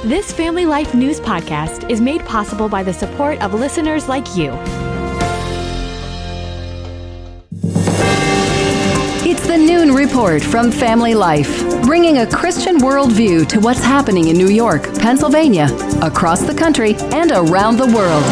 This Family Life News podcast is made possible by the support of listeners like you. It's the Noon Report from Family Life, bringing a Christian worldview to what's happening in New York, Pennsylvania, across the country, and around the world.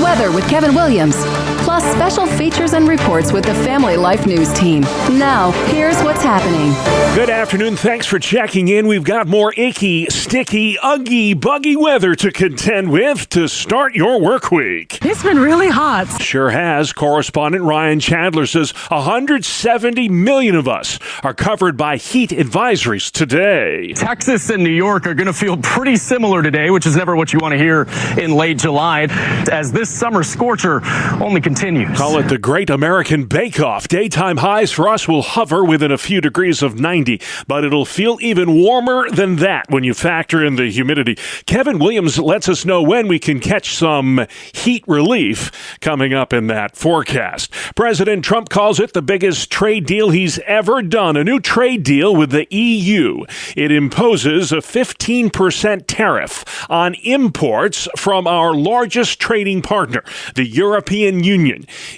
Weather with Kevin Williams, plus special features and reports with the Family Life News team. Now, here's what's happening. Good afternoon. Thanks for checking in. We've got more icky, sticky, uggy, buggy weather to contend with to start your work week. It's been really hot. Sure has. Correspondent Ryan Chandler says 170 million of us are covered by heat advisories today. Texas and New York are going to feel pretty similar today, which is never what you want to hear in late July, as this summer scorcher only continues. Call it the Great American Bake Off. Daytime highs for us will hover within a few degrees of 90, but it'll feel even warmer than that when you factor in the humidity. Kevin Williams lets us know when we can catch some heat relief coming up in that forecast. President Trump calls it the biggest trade deal he's ever done, a new trade deal with the EU. It imposes a 15% tariff on imports from our largest trading partner, the European Union.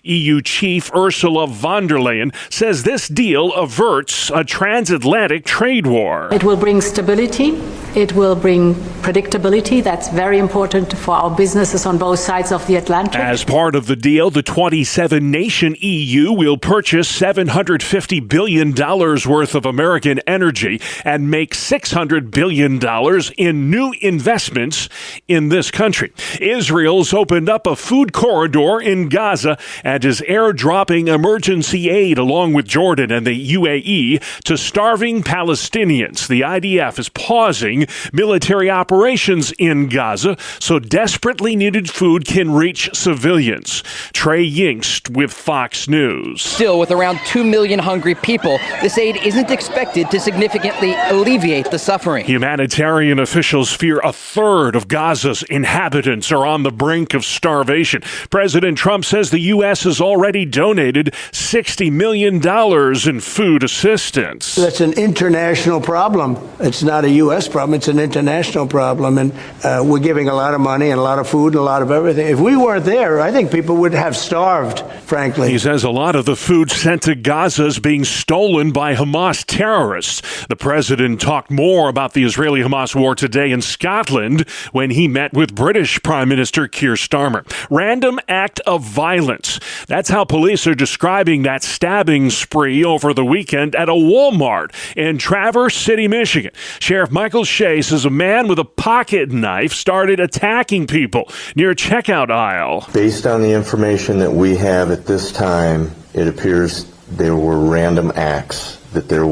EU Chief Ursula von der Leyen says this deal averts a transatlantic trade war. It will bring stability. It will bring predictability. That's very important for our businesses on both sides of the Atlantic. As part of the deal, the 27-nation EU will purchase $750 billion worth of American energy and make $600 billion in new investments in this country. Israel's opened up a food corridor in Gaza and is airdropping emergency aid along with Jordan and the UAE to starving Palestinians. The IDF is pausing military operations in Gaza so desperately needed food can reach civilians. Trey Yingst with Fox News. Still, with around 2 million hungry people, this aid isn't expected to significantly alleviate the suffering. Humanitarian officials fear a third of Gaza's inhabitants are on the brink of starvation. President Trump says the U.S. has already donated $60 million in food assistance. That's an international problem. It's not a U.S. problem. It's an international problem. And we're giving a lot of money and a lot of food and a lot of everything. If we weren't there, I think people would have starved, frankly. He says a lot of the food sent to Gaza is being stolen by Hamas terrorists. The president talked more about the Israeli-Hamas war today in Scotland when he met with British Prime Minister Keir Starmer. Random act of violence. That's how police are describing that stabbing spree over the weekend at a Walmart in Traverse City, Michigan. Sheriff Michael Shea says a man with a pocket knife started attacking people near a checkout aisle. Based on the information that we have at this time, it appears there were random acts, that the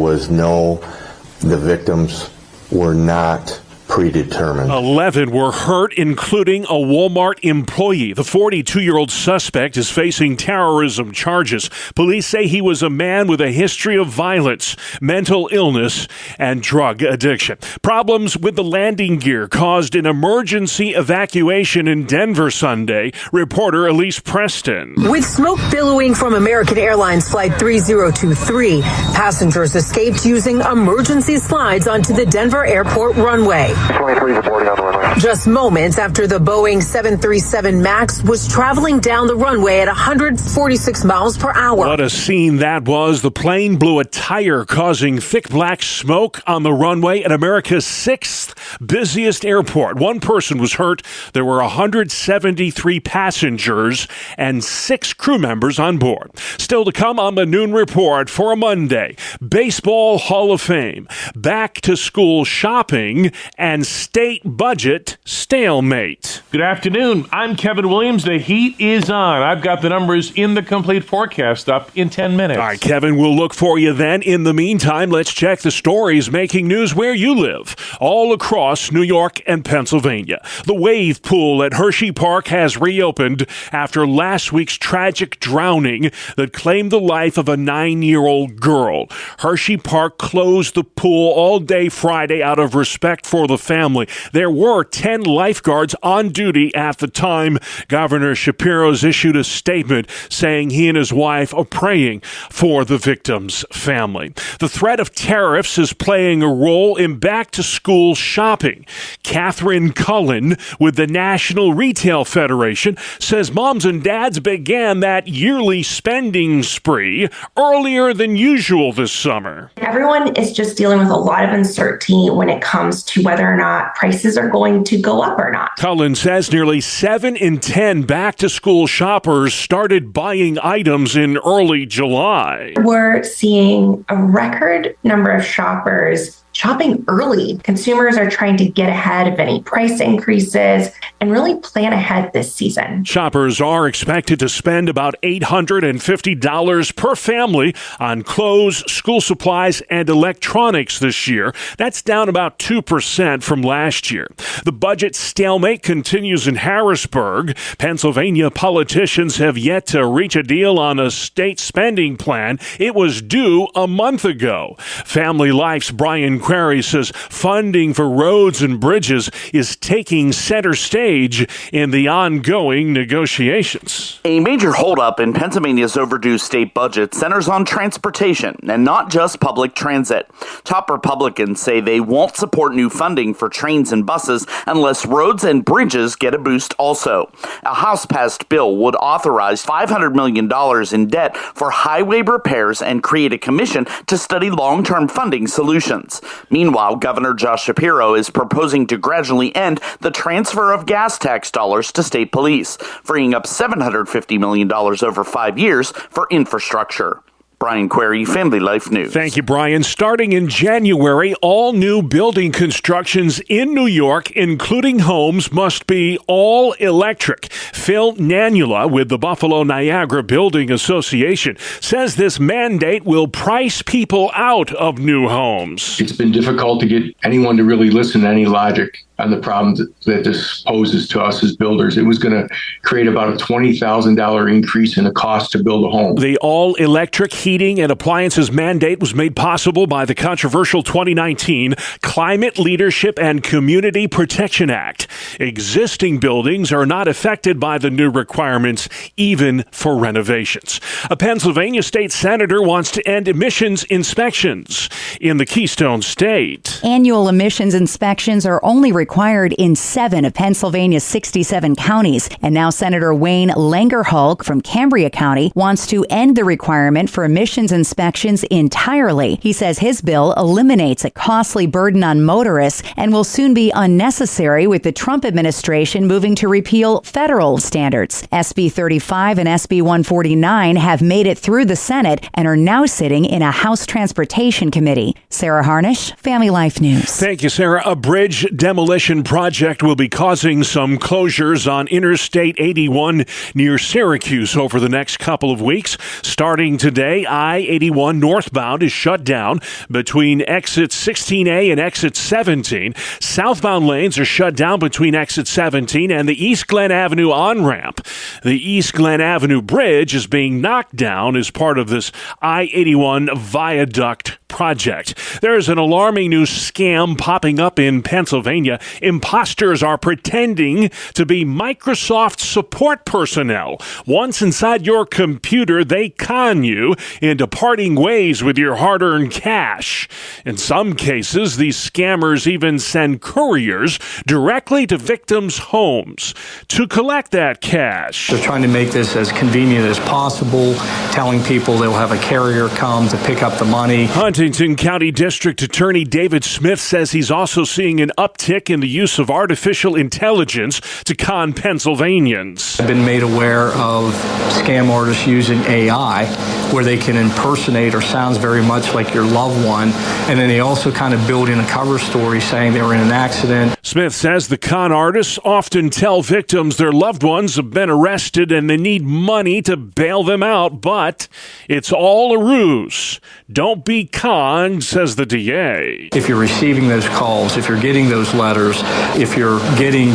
victims were not predetermined. 11 were hurt, including a Walmart employee. The 42-year-old suspect is facing terrorism charges. Police say he was a man with a history of violence, mental illness, and drug addiction. Problems with the landing gear caused an emergency evacuation in Denver Sunday. Reporter Elise Preston. With smoke billowing from American Airlines Flight 3023, passengers escaped using emergency slides onto the Denver airport runway. 23 is boarding on the runway. Just moments after the Boeing 737 MAX was traveling down the runway at 146 miles per hour. What a scene that was. The plane blew a tire, causing thick black smoke on the runway at America's sixth busiest airport. One person was hurt. There were 173 passengers and 6 crew members on board. Still to come on the Noon Report for a Monday. Baseball Hall of Fame, back to school shopping, and state budget stalemate. Good afternoon. I'm Kevin Williams. The heat is on. I've got the numbers in the complete forecast up in 10 minutes. All right, Kevin, we'll look for you then. In the meantime, let's check the stories making news where you live, all across New York and Pennsylvania. The wave pool at Hershey Park has reopened after last week's tragic drowning that claimed the life of a 9-year-old girl. Hershey Park closed the pool all day Friday out of respect for the family. There were 10 lifeguards on duty at the time. Governor Shapiro's issued a statement saying he and his wife are praying for the victim's family. The threat of tariffs is playing a role in back-to-school shopping. Catherine Cullen with the National Retail Federation says moms and dads began that yearly spending spree earlier than usual this summer. Everyone is just dealing with a lot of uncertainty when it comes to whether or not prices are going to go up or not. Cullen says nearly 7 in 10 back-to-school shoppers started buying items in early July. We're seeing a record number of shoppers shopping early. Consumers are trying to get ahead of any price increases and really plan ahead this season. Shoppers are expected to spend about $850 per family on clothes, school supplies, and electronics this year. That's down about 2% from last year. The budget stalemate continues in Harrisburg. Pennsylvania politicians have yet to reach a deal on a state spending plan. It was due a month ago. Family Life's Brian Query says funding for roads and bridges is taking center stage in the ongoing negotiations. A major holdup in Pennsylvania's overdue state budget centers on transportation and not just public transit. Top Republicans say they won't support new funding for trains and buses unless roads and bridges get a boost also. A House-passed bill would authorize $500 million in debt for highway repairs and create a commission to study long-term funding solutions. Meanwhile, Governor Josh Shapiro is proposing to gradually end the transfer of gas tax dollars to state police, freeing up $750 million over 5 years for infrastructure. Brian Query, Family Life News. Thank you, Brian. Starting in January, all new building constructions in New York, including homes, must be all electric. Phil Nanula with the Buffalo Niagara Building Association says this mandate will price people out of new homes. It's been difficult to get anyone to really listen to any logic on the problems that this poses to us as builders. It was going to create about a $20,000 increase in the cost to build a home. The all-electric heating and appliances mandate was made possible by the controversial 2019 Climate Leadership and Community Protection Act. Existing buildings are not affected by the new requirements, even for renovations. A Pennsylvania state senator wants to end emissions inspections in the Keystone State. Annual emissions inspections are only required in 7 of Pennsylvania's 67 counties. And now Senator Wayne Langerhulk from Cambria County wants to end the requirement for emissions inspections entirely. He says his bill eliminates a costly burden on motorists and will soon be unnecessary with the Trump administration moving to repeal federal standards. SB 35 and SB 149 have made it through the Senate and are now sitting in a House Transportation Committee. Sarah Harnish, Family Life News. Thank you, Sarah. A bridge demolition project will be causing some closures on Interstate 81 near Syracuse over the next couple of weeks. Starting today, I-81 northbound is shut down between exit 16A and exit 17. Southbound lanes are shut down between exit 17 and the East Glen Avenue on-ramp. The East Glen Avenue Bridge is being knocked down as part of this I-81 viaduct project. There's an alarming new scam popping up in Pennsylvania. Imposters are pretending to be Microsoft support personnel. Once inside your computer, they con you into parting ways with your hard-earned cash. In some cases, these scammers even send couriers directly to victims' homes to collect that cash. They're trying to make this as convenient as possible, telling people they'll have a carrier come to pick up the money. Huntington County District Attorney David Smith says he's also seeing an uptick in the use of artificial intelligence to con Pennsylvanians. I've been made aware of scam artists using AI where they can impersonate or sounds very much like your loved one, and then they also kind of build in a cover story saying they were in an accident. Smith says the con artists often tell victims their loved ones have been arrested and they need money to bail them out, but it's all a ruse. Don't be conned, says the DA. If you're receiving those calls, if you're getting those letters, if you're getting,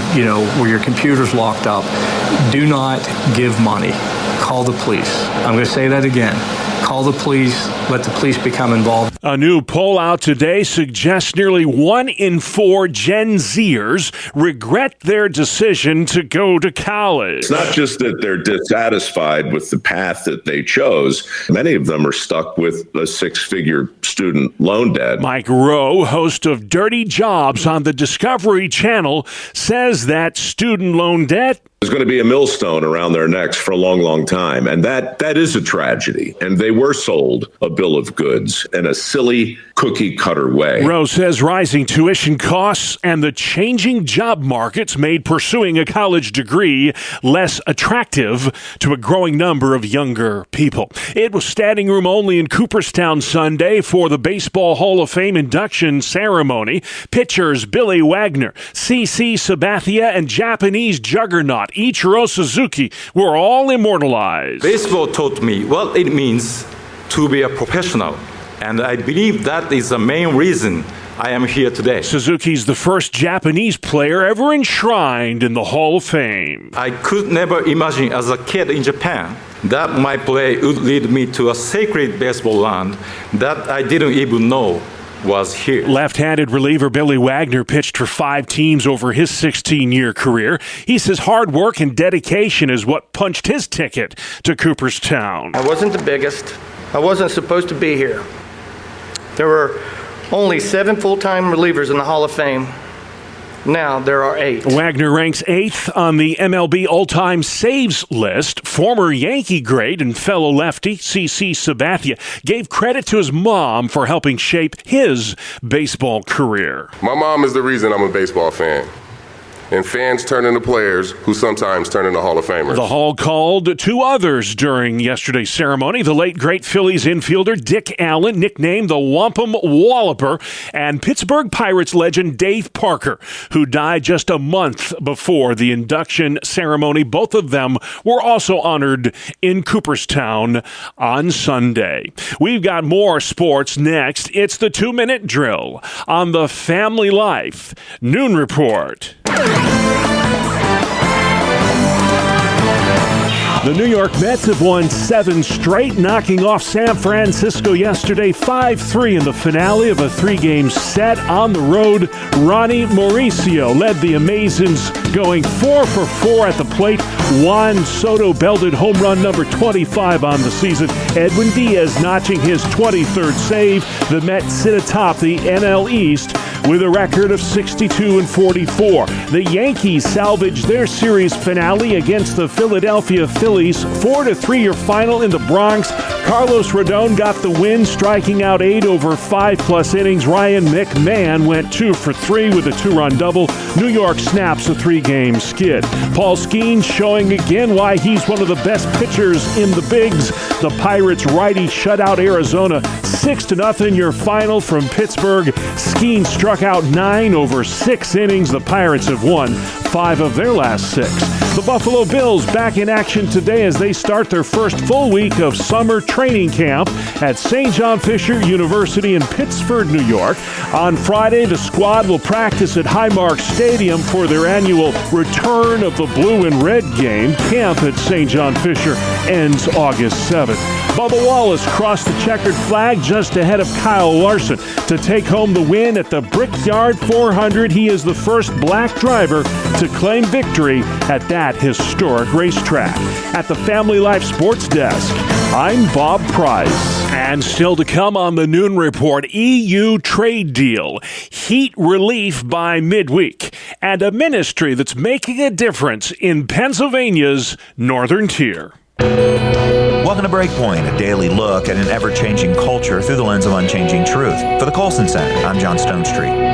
where your computer's locked up, do not give money. Call the police. I'm going to say that again. call the police, let the police become involved. A new poll out today suggests nearly 1 in 4 Gen Zers regret their decision to go to college. It's not just that they're dissatisfied with the path that they chose. Many of them are stuck with a 6-figure student loan debt. Mike Rowe, host of Dirty Jobs on the Discovery Channel, says that student loan debt There's going to be a millstone around their necks for a long, long time. And that is a tragedy. And they were sold a bill of goods in a silly cookie cutter way. Rowe says rising tuition costs and the changing job markets made pursuing a college degree less attractive to a growing number of younger people. It was standing room only in Cooperstown Sunday for the Baseball Hall of Fame induction ceremony. Pitchers Billy Wagner, CC Sabathia, and Japanese juggernaut Ichiro Suzuki were all immortalized. Baseball taught me what it means to be a professional, and I believe that is the main reason I am here today. Suzuki's the first Japanese player ever enshrined in the Hall of Fame. I could never imagine as a kid in Japan that my play would lead me to a sacred baseball land that I didn't even know was here. Left-handed reliever Billy Wagner pitched for 5 teams over his 16-year career. He says hard work and dedication is what punched his ticket to Cooperstown. I wasn't the biggest. I wasn't supposed to be here. There were only 7 full-time relievers in the Hall of Fame. Now there are 8. Wagner ranks 8th on the MLB all-time saves list. Former Yankee great and fellow lefty CC Sabathia gave credit to his mom for helping shape his baseball career. My mom is the reason I'm a baseball fan. And fans turn into players who sometimes turn into Hall of Famers. The Hall called 2 others during yesterday's ceremony. The late, great Phillies infielder Dick Allen, nicknamed the Wampum Walloper, and Pittsburgh Pirates legend Dave Parker, who died just a month before the induction ceremony. Both of them were also honored in Cooperstown on Sunday. We've got more sports next. It's the 2-minute drill on the Family Life Noon Report. The New York Mets have won 7 straight, knocking off San Francisco yesterday 5-3 in the finale of a 3-game set on the road. Ronnie Mauricio led the Amazons, going 4 for 4 at the plate. Juan Soto belted home run number 25 on the season. Edwin Diaz notching his 23rd save. The Mets sit atop the NL East with a record of 62-44. The Yankees salvaged their series finale against the Philadelphia Phillies, 4-3 your final in the Bronx. Carlos Rodon got the win, striking out 8 over 5+ innings. Ryan McMahon went 2 for 3 with a 2-run double. New York snaps a 3-game skid. Paul Skeens showing again why he's one of the best pitchers in the bigs. The Pirates righty shut out Arizona 6-0 your final from Pittsburgh. Skeens struck out 9 over 6 innings. The Pirates have won 5 of their last 6. The Buffalo Bills back in action today as they start their first full week of summer training camp at St. John Fisher University in Pittsford, New York. On Friday, the squad will practice at Highmark Stadium for their annual Return of the Blue and Red game. Camp at St. John Fisher ends August 7th. Bubba Wallace crossed the checkered flag just ahead of Kyle Larson to take home the win at the Brickyard 400. He is the first black driver to claim victory at that historic racetrack. At the Family Life Sports Desk, I'm Bob Price. And still to come on the Noon Report, EU trade deal, heat relief by midweek, and a ministry that's making a difference in Pennsylvania's northern tier. Welcome to Breakpoint, a daily look at an ever-changing culture through the lens of unchanging truth. For the Colson Center, I'm John Stonestreet.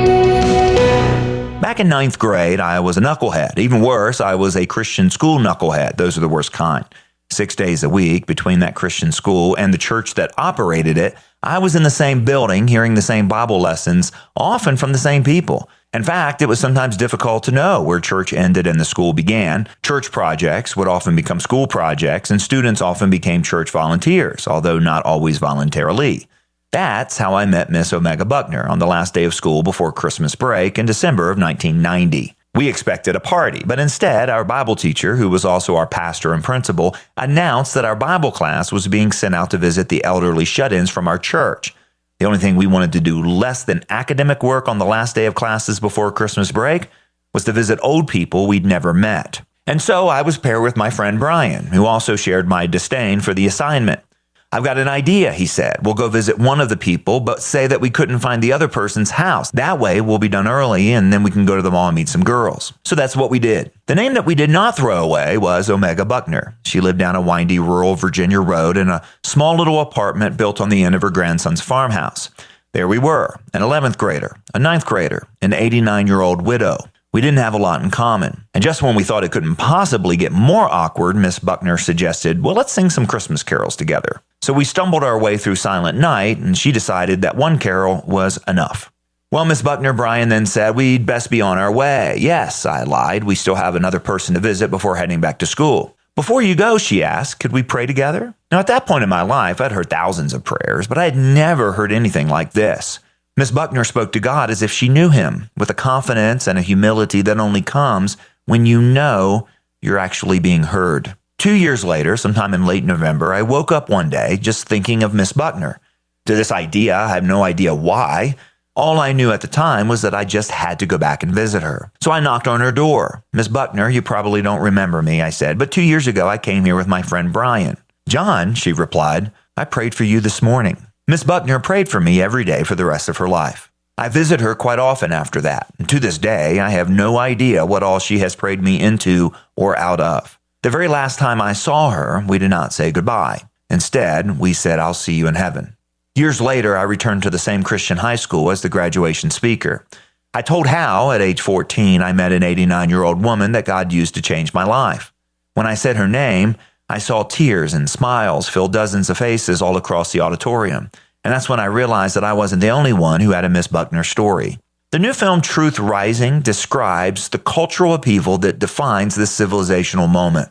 Back in 9th grade, I was a knucklehead. Even worse, I was a Christian school knucklehead. Those are the worst kind. 6 days a week between that Christian school and the church that operated it, I was in the same building, hearing the same Bible lessons, often from the same people. In fact, it was sometimes difficult to know where church ended and the school began. Church projects would often become school projects, and students often became church volunteers, although not always voluntarily. That's how I met Miss Omega Buckner on the last day of school before Christmas break in December of 1990. We expected a party, but instead, our Bible teacher, who was also our pastor and principal, announced that our Bible class was being sent out to visit the elderly shut-ins from our church. The only thing we wanted to do less than academic work on the last day of classes before Christmas break was to visit old people we'd never met. And so I was paired with my friend Brian, who also shared my disdain for the assignment. I've got an idea, he said. We'll go visit one of the people, but say that we couldn't find the other person's house. That way, we'll be done early, and then we can go to the mall and meet some girls. So that's what we did. The name that we did not throw away was Omega Buckner. She lived down a windy rural Virginia road in a small little apartment built on the end of her grandson's farmhouse. There we were, an 11th grader, a 9th grader, an 89-year-old widow. We didn't have a lot in common. And just when we thought it couldn't possibly get more awkward, Miss Buckner suggested, well, let's sing some Christmas carols together. So we stumbled our way through Silent Night, and she decided that one carol was enough. Well, Miss Buckner, Brian then said we'd best be on our way. Yes, I lied. We still have another person to visit before heading back to school. Before you go, she asked, could we pray together? Now, at that point in my life, I'd heard thousands of prayers, but I had never heard anything like this. Miss Buckner spoke to God as if she knew him, with a confidence and a humility that only comes when you know you're actually being heard. 2 years later, sometime in late November, I woke up one day just thinking of Miss Buckner. To this idea, I have no idea why. All I knew at the time was that I just had to go back and visit her. So I knocked on her door. Miss Buckner, you probably don't remember me, I said, but 2 years ago I came here with my friend Brian. John, she replied, I prayed for you this morning. Miss Buckner prayed for me every day for the rest of her life. I visit her quite often after that. And to this day, I have no idea what all she has prayed me into or out of. The very last time I saw her, we did not say goodbye. Instead, we said, I'll see you in heaven. Years later, I returned to the same Christian high school as the graduation speaker. I told how, at age 14, I met an 89-year-old woman that God used to change my life. When I said her name, I saw tears and smiles fill dozens of faces all across the auditorium. And that's when I realized that I wasn't the only one who had a Miss Buckner story. The new film Truth Rising describes the cultural upheaval that defines this civilizational moment.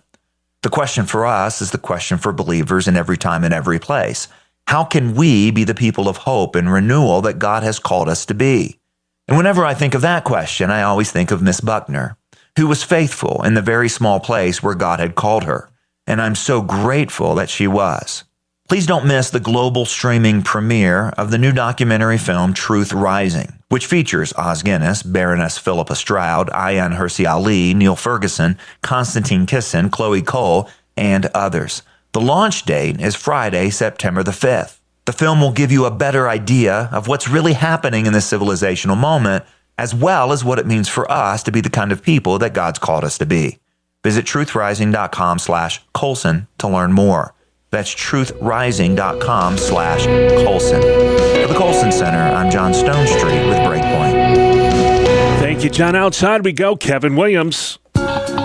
The question for us is the question for believers in every time and every place. How can we be the people of hope and renewal that God has called us to be? And whenever I think of that question, I always think of Miss Buckner, who was faithful in the very small place where God had called her. And I'm so grateful that she was. Please don't miss the global streaming premiere of the new documentary film Truth Rising, which features Os Guinness, Baroness Philippa Stroud, Ayaan Hirsi Ali, Neil Ferguson, Konstantin Kisin, Chloe Cole, and others. The launch date is Friday, September the 5th. The film will give you a better idea of what's really happening in this civilizational moment, as well as what it means for us to be the kind of people that God's called us to be. Visit truthrising.com/Colson to learn more. That's truthrising.com/Colson. For the Colson Center, I'm John Stonestreet with Breakpoint. Thank you, John. Outside we go, Kevin Williams.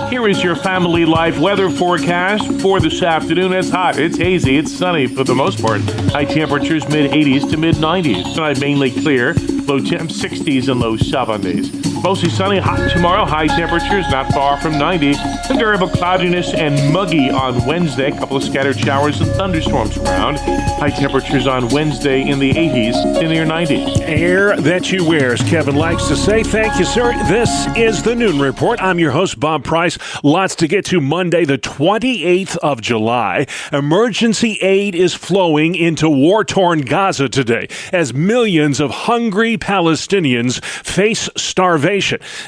Here is your family life weather forecast for this afternoon. It's hot, it's hazy, it's sunny for the most part. High temperatures mid-80s to mid-90s. Tonight mainly clear, low temps 60s and low 70s. Mostly sunny, hot tomorrow. High temperatures not far from 90. Some variable cloudiness and muggy on Wednesday. A couple of scattered showers and thunderstorms around. High temperatures on Wednesday in the 80s to near 90s. Air that you wear, as Kevin likes to say. Thank you, sir. This is the Noon Report. I'm your host, Bob Price. Lots to get to. Monday, the 28th of July. Emergency aid is flowing into war-torn Gaza today as millions of hungry Palestinians face starvation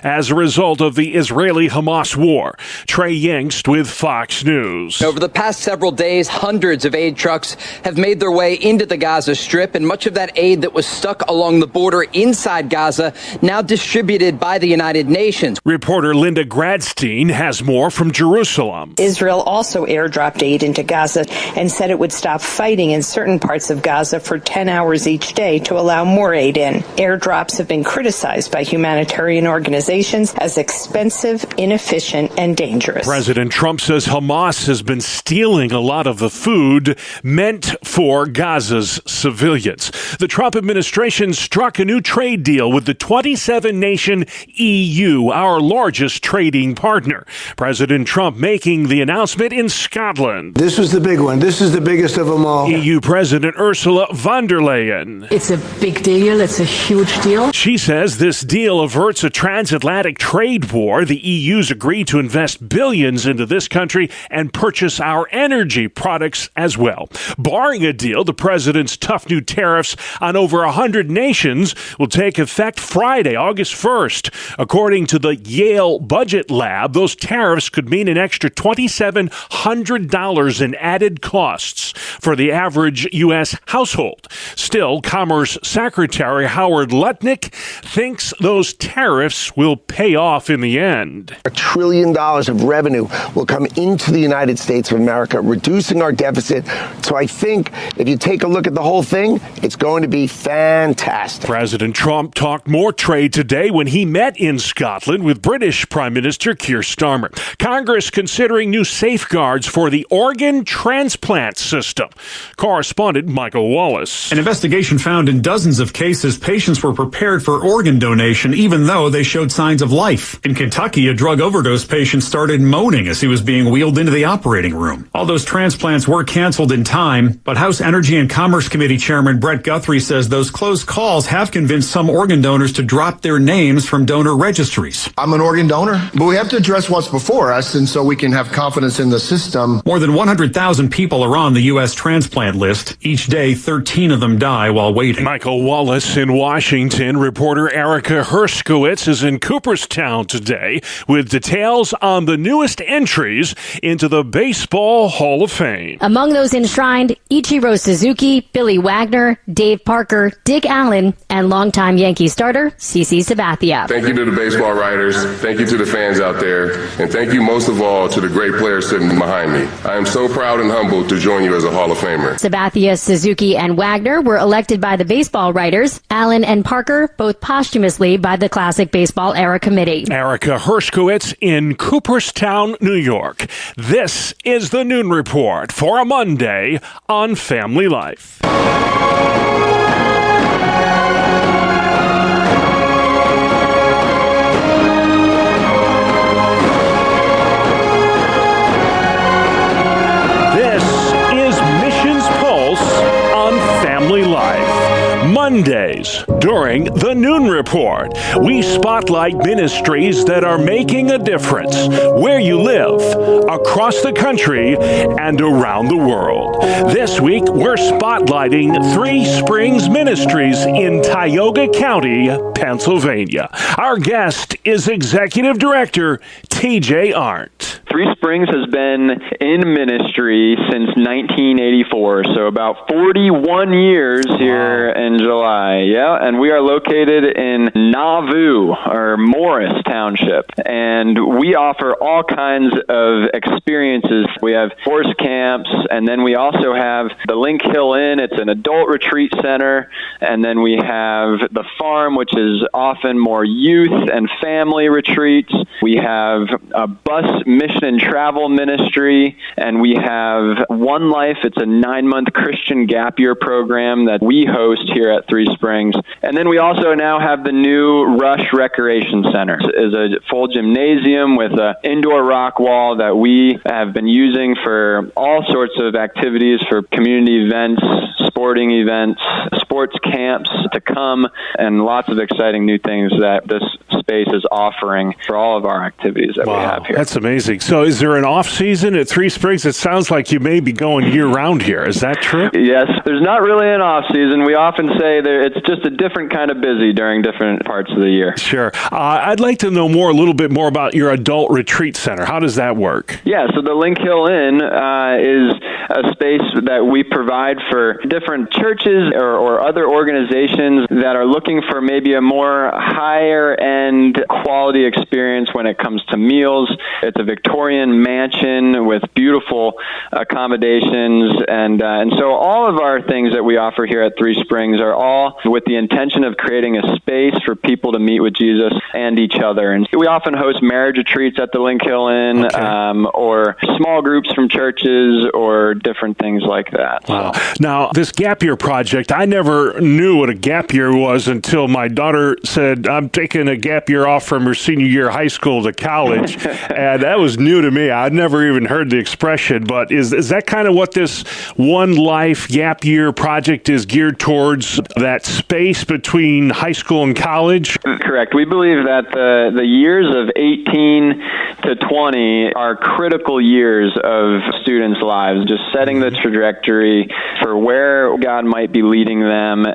as a result of the Israeli-Hamas war. Trey Yingst with Fox News. Over the past several days, hundreds of aid trucks have made their way into the Gaza Strip, and much of that aid that was stuck along the border inside Gaza now distributed by the United Nations. Reporter Linda Gradstein has more from Jerusalem. Israel also airdropped aid into Gaza and said it would stop fighting in certain parts of Gaza for 10 hours each day to allow more aid in. Airdrops have been criticized by humanitarian organizations as expensive, inefficient, and dangerous. President Trump says Hamas has been stealing a lot of the food meant for Gaza's civilians. The Trump administration struck a new trade deal with the 27-nation EU, our largest trading partner. President Trump making the announcement in Scotland. This was the big one. This is the biggest of them all. EU President Ursula von der Leyen. It's a big deal. It's a huge deal. She says this deal averts a transatlantic trade war. The EU's agreed to invest billions into this country and purchase our energy products as well. Barring a deal, the president's tough new tariffs on over 100 nations will take effect Friday, August 1st. According to the Yale Budget Lab, those tariffs could mean an extra $2,700 in added costs for the average U.S. household. Still, Commerce Secretary Howard Lutnick thinks those tariffs will pay off in the end. $1 trillion of revenue will come into the United States of America, reducing our deficit. So I think if you take a look at the whole thing, it's going to be fantastic. President Trump talked more trade today when he met in Scotland with British Prime Minister Keir Starmer. Congress considering new safeguards for the organ transplant system. Correspondent Michael Wallace. An investigation found in dozens of cases patients were prepared for organ donation even though they showed signs of life. In Kentucky, a drug overdose patient started moaning as he was being wheeled into the operating room. All those transplants were canceled in time, but House Energy and Commerce Committee Chairman Brett Guthrie says those close calls have convinced some organ donors to drop their names from donor registries. I'm an organ donor, but we have to address what's before us, and so we can have confidence in the system. More than 100,000 people are on the U.S. transplant list. Each day, 13 of them die while waiting. Michael Wallace in Washington. Reporter Erica Herskowitz is in Cooperstown today with details on the newest entries into the Baseball Hall of Fame. Among those enshrined, Ichiro Suzuki, Billy Wagner, Dave Parker, Dick Allen, and longtime Yankee starter CC Sabathia. Thank you to the baseball writers. Thank you to the fans out there. And thank you most of all to the great players sitting behind me. I am so proud and humbled to join you as a Hall of Famer. Sabathia, Suzuki, and Wagner were elected by the baseball writers. Allen and Parker both posthumously by the Classic Baseball Era Committee. Erica Herskowitz in Cooperstown, New York. This is the Noon Report for a Monday on Family Life. This is Missions Pulse on Family Life. Mondays, during the Noon Report, we spotlight ministries that are making a difference where you live, across the country, and around the world. This week, we're spotlighting Three Springs Ministries in Tioga County, Pennsylvania. Our guest is Executive Director TJ Arndt. Three Springs has been in ministry since 1984, so about 41 years here in July. Yeah, and we are located in Nauvoo, or Morris Township, and we offer all kinds of experiences. We have horse camps, and then we also have the Link Hill Inn. It's an adult retreat center, and then we have the farm, which is often more youth and family retreats. We have a bus mission and travel ministry, and we have One Life. It's a 9-month Christian gap year program that we host here at Three Springs. And then we also now have the new Rush Recreation Center. It's a full gymnasium with an indoor rock wall that we have been using for all sorts of activities, for community events, sporting events, sports camps to come, and lots of exciting new things that this space is offering for all of our activities that we have here. That's amazing. So is there an off season at Three Springs? It sounds like you may be going year round here. Is that true? Yes. There's not really an off season. We often say it's just a different kind of busy during different parts of the year. Sure. I'd like to know a little bit more about your adult retreat center. How does that work? Yeah, so the Link Hill Inn is a space that we provide for different churches or other organizations that are looking for maybe a more higher end quality experience when it comes to meals. It's a Victorian mansion with beautiful accommodations, and so all of our things that we offer here at Three Springs are all with the intention of creating a space for people to meet with Jesus and each other. And we often host marriage retreats at the Link Hill Inn, or small groups from churches, or different things like that. Wow. Now, this gap year project, I never knew what a gap year was until my daughter said, I'm taking a gap gap year off from your senior year of high school to college. And that was new to me. I'd never even heard the expression, but is that kind of what this One Life gap year project is geared towards, that space between high school and college? Correct. We believe that the years of 18 to 20 are critical years of students' lives, just setting the trajectory for where God might be leading them.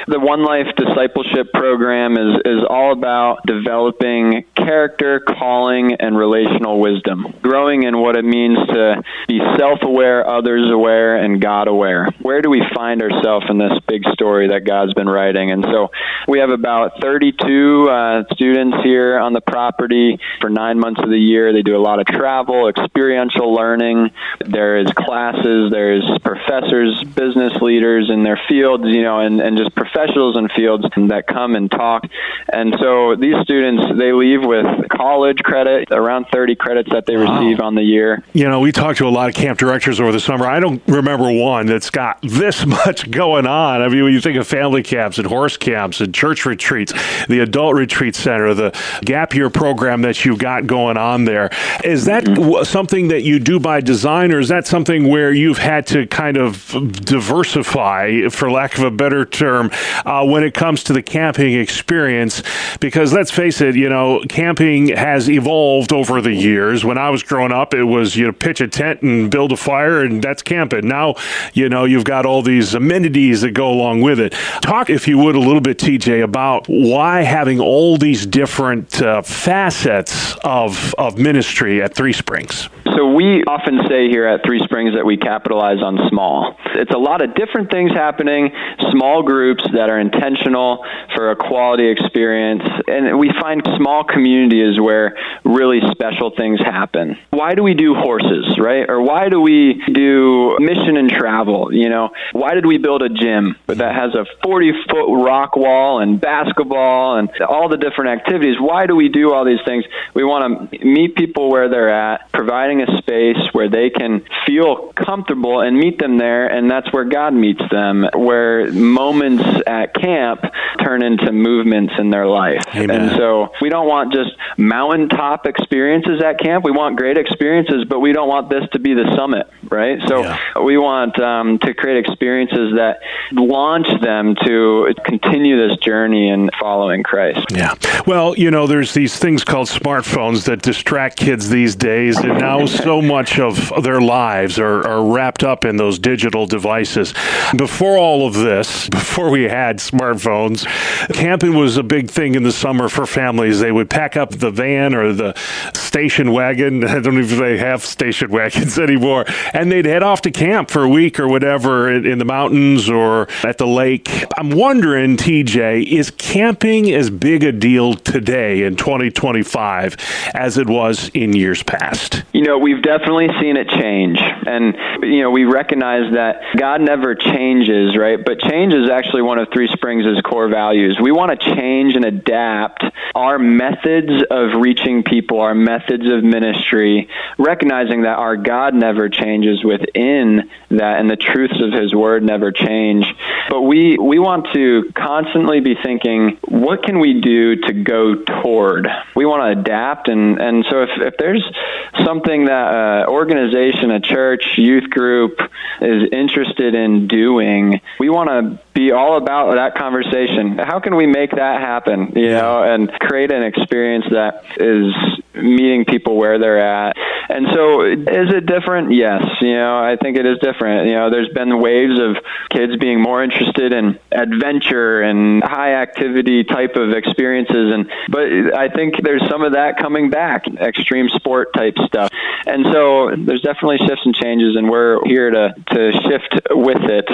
The One Life discipleship program is all about developing character, calling, and relational wisdom, growing in what it means to be self-aware, others-aware, and God-aware. Where do we find ourselves in this big story that God's been writing? And so we have about 32 students here on the property for 9 months of the year. They do a lot of travel, experiential learning. There is classes, there's professors, business leaders in their fields, and just professionals in fields that come and talk. And so these students, they leave with college credit, around 30 credits that they receive on the year. We talked to a lot of camp directors over the summer. I don't remember one that's got this much going on. I mean, when you think of family camps and horse camps and church retreats, the adult retreat center, the gap year program that you've got going on there, is that something that you do by design, or is that something where you've had to kind of diversify, for lack of a better term, when it comes to the camping experience? Because let's face it, camping has evolved over the years. When I was growing up, it was, pitch a tent and build a fire, and that's camping. Now, you've got all these amenities that go along with it. Talk, if you would, a little bit, TJ, about why having all these different facets of ministry at Three Springs. So we often say here at Three Springs that we capitalize on small. It's a lot of different things happening, small groups that are intentional for a quality experience, and we find small communities where really special things happen. Why do we do horses, right? Or why do we do mission and travel? Why did we build a gym that has a 40-foot rock wall and basketball and all the different activities? Why do we do all these things? We want to meet people where they're at, providing a space where they can feel comfortable and meet them there, and that's where God meets them, where moments at camp turn into movements in their life. Amen. And so we don't want just mountaintop experiences at camp. We want great experiences, but we don't want this to be the summit, right? So we want to create experiences that launch them to continue this journey in following Christ. Yeah. Well, there's these things called smartphones that distract kids these days, and now so much of their lives are wrapped up in those digital devices. Before all of this, before we had smartphones, camping was a big thing in the summer for families. They would pack up the van or the station wagon. I don't know if they have station wagons anymore. And they'd head off to camp for a week or whatever in the mountains or at the lake. I'm wondering, TJ, is camping as big a deal today in 2025 as it was in years past? We've definitely seen it change. And, we recognize that God never changes, right? But change is actually one of Three Springs' core values. We want to change and adapt our methods of reaching people, our methods of ministry, recognizing that our God never changes within that, and the truths of His Word never change. But we want to constantly be thinking, what can we do to go toward? We want to adapt, and so if there's something that an organization, a church, youth group is interested in doing, we want to be all about that conversation. How can we make that happen, and create an experience that is meeting people where they're at? And so is it different? Yes. I think it is different. There's been waves of kids being more interested in adventure and high activity type of experiences. But I think there's some of that coming back, extreme sport type stuff. And so there's definitely shifts and changes, and we're here to shift with it,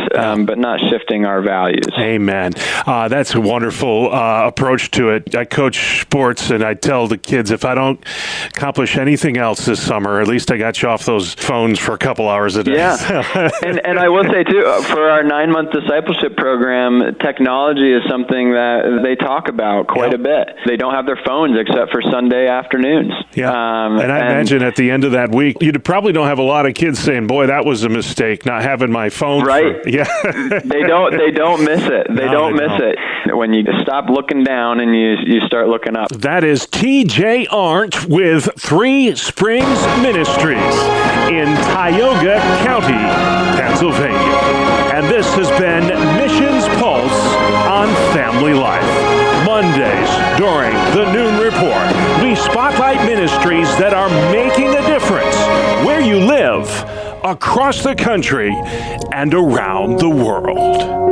but not shifting our values. Amen. That's a wonderful approach to it. I coach sports, and I tell the kids, if I don't accomplish anything else this summer, at least I got you off those phones for a couple hours a day. Yeah. and I will say, too, for our 9-month discipleship program, them, technology is something that they talk about quite a bit. They don't have their phones except for Sunday afternoons. Yeah, and I imagine at the end of that week, you probably don't have a lot of kids saying, "Boy, that was a mistake, not having my phone." Right? Yeah. They don't miss it. They don't miss it when you stop looking down and you start looking up. That is T.J. Arndt with Three Springs Ministries in Tioga County, Pennsylvania. And this has been Missions Pulse on Family Life. Mondays during the Noon Report, we spotlight ministries that are making a difference where you live, across the country, and around the world.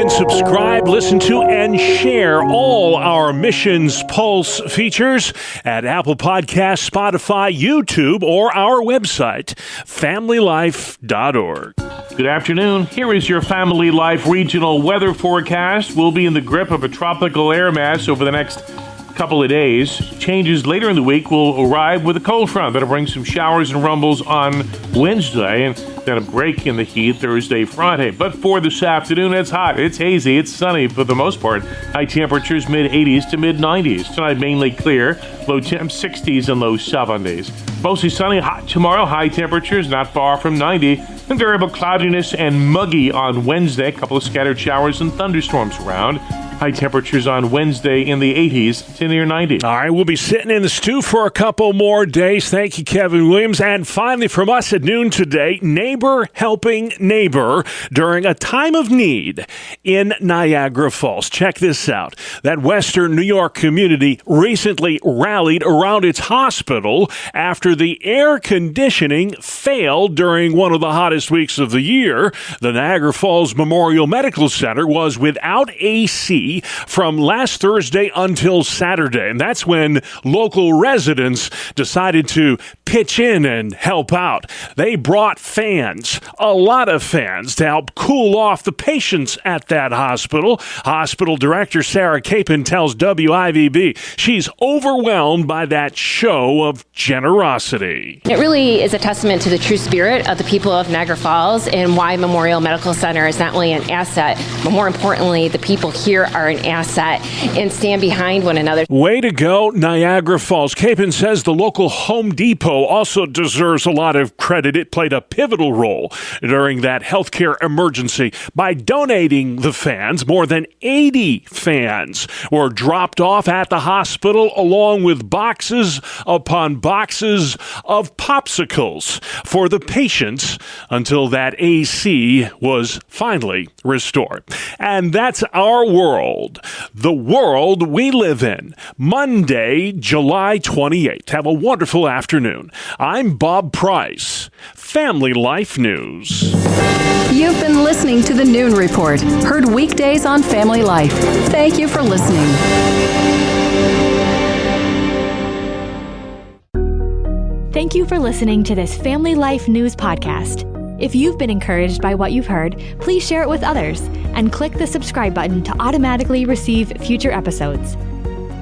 Subscribe, listen to, and share all our Missions Pulse features at Apple Podcasts, Spotify, YouTube, or our website, familylife.org. Good afternoon. Here is your Family Life regional weather forecast. We'll be in the grip of a tropical air mass over the next couple of days. Changes later in the week will arrive with a cold front that'll bring some showers and rumbles on Wednesday, and then a break in the heat Thursday, Friday. But for this afternoon, it's hot, it's hazy, it's sunny for the most part. High temperatures mid-80s to mid-90s. Tonight mainly clear, low temps 60s and low 70s. Mostly sunny, hot tomorrow, high temperatures not far from 90, and variable cloudiness and muggy on Wednesday. A couple of scattered showers and thunderstorms around. High temperatures on Wednesday in the 80s to near 90. All right, we'll be sitting in the stew for a couple more days. Thank you, Kevin Williams. And finally, from us at noon today, neighbor helping neighbor during a time of need in Niagara Falls. Check this out. That Western New York community recently rallied around its hospital after the air conditioning failed during one of the hottest weeks of the year. The Niagara Falls Memorial Medical Center was without AC from last Thursday until Saturday. And that's when local residents decided to pitch in and help out. They brought fans, a lot of fans, to help cool off the patients at that hospital. Hospital director Sarah Capon tells WIVB she's overwhelmed by that show of generosity. It really is a testament to the true spirit of the people of Niagara Falls and why Memorial Medical Center is not only an asset, but more importantly, the people here are an asset and stand behind one another. Way to go, Niagara Falls. Capon says the local Home Depot also deserves a lot of credit. It played a pivotal role during that healthcare emergency by donating the fans. More than 80 fans were dropped off at the hospital along with boxes upon boxes of popsicles for the patients until that AC was finally restored. And that's our world. The world we live in. Monday, July 28th. Have a wonderful afternoon. I'm Bob Price. Family Life News. You've been listening to the Noon Report, heard weekdays on Family Life. Thank you for listening. Thank you for listening to this Family Life News podcast. If you've been encouraged by what you've heard, please share it with others and click the subscribe button to automatically receive future episodes.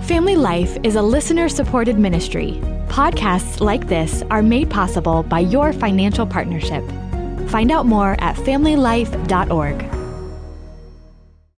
Family Life is a listener-supported ministry. Podcasts like this are made possible by your financial partnership. Find out more at familylife.org.